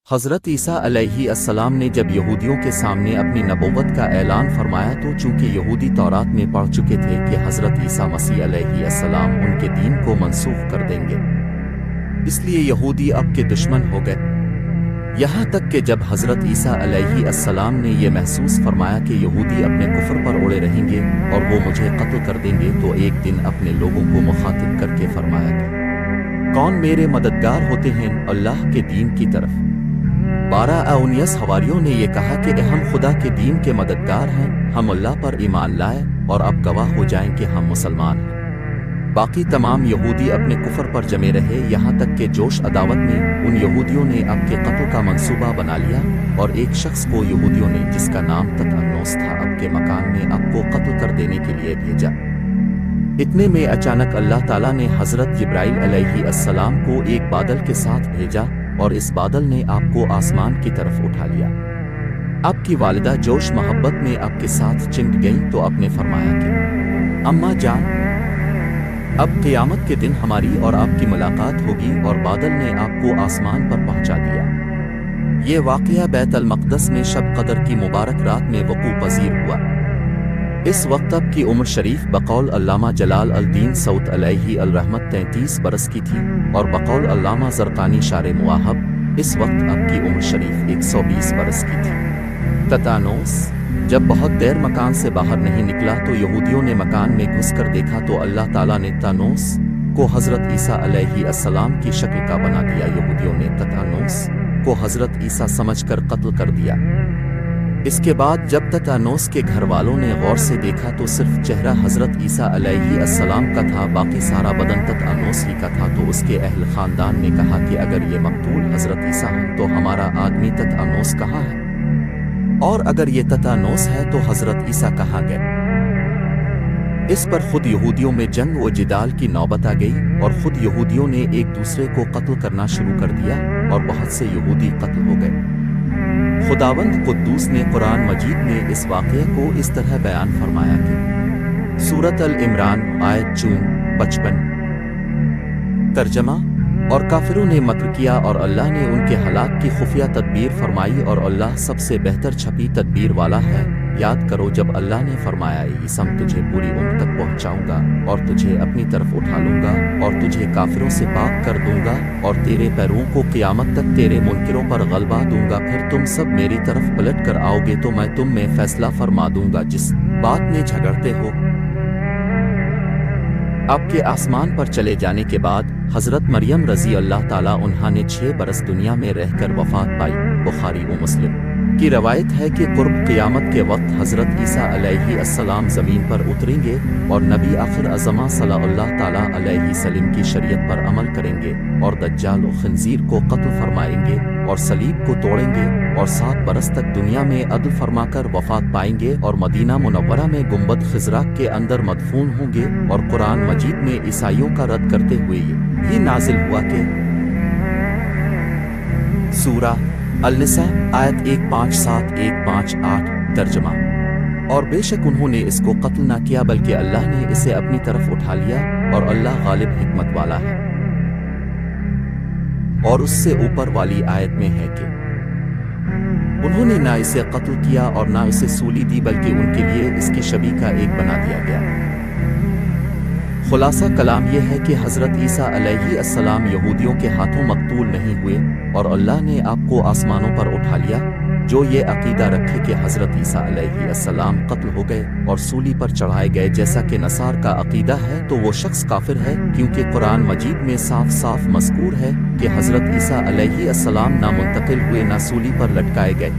حضرت عیسیٰ علیہ السلام نے جب یہودیوں کے سامنے اپنی نبوت کا اعلان فرمایا تو چونکہ یہودی تورات میں پڑھ چکے تھے کہ حضرت عیسیٰ مسیح علیہ السلام ان کے دین کو منسوخ کر دیں گے، اس لیے یہودی اب کے دشمن ہو گئے۔ یہاں تک کہ جب حضرت عیسیٰ علیہ السلام نے یہ محسوس فرمایا کہ یہودی اپنے کفر پر اڑے رہیں گے اور وہ مجھے قتل کر دیں گے، تو ایک دن اپنے لوگوں کو مخاطب کر کے فرمایا کہ کون میرے مددگار ہوتے ہیں اللہ کے دین کی طرف۔ 12 حواریوں نے یہ کہا کہ ہم خدا کے دین کے مددگار ہیں، ہم اللہ پر ایمان لائے اور اب گواہ ہو جائیں کہ ہم مسلمان ہیں۔ باقی تمام یہودی اپنے کفر پر جمے رہے، یہاں تک کہ جوش عداوت میں ان یہودیوں نے اب کے قتل کا منصوبہ بنا لیا اور ایک شخص کو یہودیوں نے جس کا نام تتنوس تھا اب کے مکان میں اب کو قتل کر دینے کے لیے بھیجا۔ اتنے میں اچانک اللہ تعالیٰ نے حضرت جبرائیل علیہ السلام کو ایک بادل کے ساتھ بھیجا اور اس بادل نے آپ کو آسمان کی طرف اٹھا لیا۔ آپ کی والدہ جوش محبت میں آپ کے ساتھ چمٹ گئیں تو آپ نے فرمایا کہ اماں جان، اب قیامت کے دن ہماری اور آپ کی ملاقات ہوگی، اور بادل نے آپ کو آسمان پر پہنچا دیا۔ یہ واقعہ بیت المقدس میں شب قدر کی مبارک رات میں وقوع پذیر ہوا۔ اس وقت اب کی عمر شریف بقول علامہ جلال الدین سعود علیہ الرحمت 33 برس کی تھی، اور بقول علامہ زرقانی شارح مواہب اس وقت اب کی عمر شریف 120 برس کی تھی۔ تتانوس جب بہت دیر مکان سے باہر نہیں نکلا تو یہودیوں نے مکان میں گھس کر دیکھا تو اللہ تعالیٰ نے تانوس کو حضرت عیسیٰ علیہ السلام کی شکل کا بنا دیا۔ یہودیوں نے تتانوس کو حضرت عیسیٰ سمجھ کر قتل کر دیا۔ اس کے بعد جب تتانوس کے گھر والوں نے غور سے دیکھا تو صرف چہرہ حضرت عیسیٰ علیہ السلام کا تھا، باقی سارا بدن تتانوس ہی کا تھا۔ تو اس کے اہل خاندان نے کہا کہ اگر یہ مقتول حضرت عیسیٰ ہیں تو ہمارا آدمی تتانوس کہاں ہے، اور اگر یہ تتانوس ہے تو حضرت عیسیٰ کہاں گئے؟ اس پر خود یہودیوں میں جنگ و جدال کی نوبت آ گئی اور خود یہودیوں نے ایک دوسرے کو قتل کرنا شروع کر دیا اور بہت سے یہودی قتل ہو گئے۔ خداوند قدوس نے قرآن مجید میں اس واقعے کو اس طرح بیان فرمایا کہ سورۃ العمران آیت 55 ترجمہ، اور کافروں نے مکر کیا اور اللہ نے ان کے ہلاک کی خفیہ تدبیر فرمائی، اور اللہ سب سے بہتر چھپی تدبیر والا ہے۔ یاد کرو جب اللہ نے فرمایا عیسیٰ تجھے پوری عمر تک پہنچاؤں گا اور تجھے اپنی طرف اٹھا لوں گا اور تجھے کافروں سے پاک کر دوں گا اور تیرے پیروں کو قیامت تک تیرے منکروں پر غلبہ دوں گا، پھر تم سب میری طرف پلٹ کر آؤ گے تو میں تم میں فیصلہ فرما دوں گا جس بات میں جھگڑتے ہو۔ آپ کے آسمان پر چلے جانے کے بعد حضرت مریم رضی اللہ تعالیٰ عنہا نے 6 برس دنیا میں رہ کر وفات پائی۔ بخاری و مسلم کی روایت ہے کہ قرب قیامت کے وقت حضرت عیسیٰ علیہ السلام زمین پر اتریں گے اور نبی آخر الزماں صلی اللہ تعالیٰ علیہ وسلم کی شریعت پر عمل کریں گے اور دجال و خنزیر کو قتل فرمائیں گے اور صلیب کو توڑیں گے اور 7 برس تک دنیا میں عدل فرما کر وفات پائیں گے اور مدینہ منورہ میں گنبد خضرا کے اندر مدفون ہوں گے۔ اور قرآن مجید میں عیسائیوں کا رد کرتے ہوئے یہ نازل ہوا کہ سورہ النساء آیت 157-158 ترجمہ، اور بے شک انہوں نے اس کو قتل نہ کیا بلکہ اللہ نے اسے اپنی طرف اٹھا لیا اور اللہ غالب حکمت والا ہے۔ اور اس سے اوپر والی آیت میں ہے کہ انہوں نے نہ اسے قتل کیا اور نہ اسے سولی دی بلکہ ان کے لیے اس کی شبیہ کا ایک بنا دیا گیا۔ خلاصہ کلام یہ ہے کہ حضرت عیسیٰ علیہ السلام یہودیوں کے ہاتھوں مقتول نہیں ہوئے اور اللہ نے آپ کو آسمانوں پر اٹھا لیا۔ جو یہ عقیدہ رکھے کہ حضرت عیسیٰ علیہ السلام قتل ہو گئے اور سولی پر چڑھائے گئے جیسا کہ نصارہ کا عقیدہ ہے تو وہ شخص کافر ہے، کیونکہ قرآن مجید میں صاف صاف مذکور ہے کہ حضرت عیسیٰ علیہ السلام نہ منتقل ہوئے نہ سولی پر لٹکائے گئے۔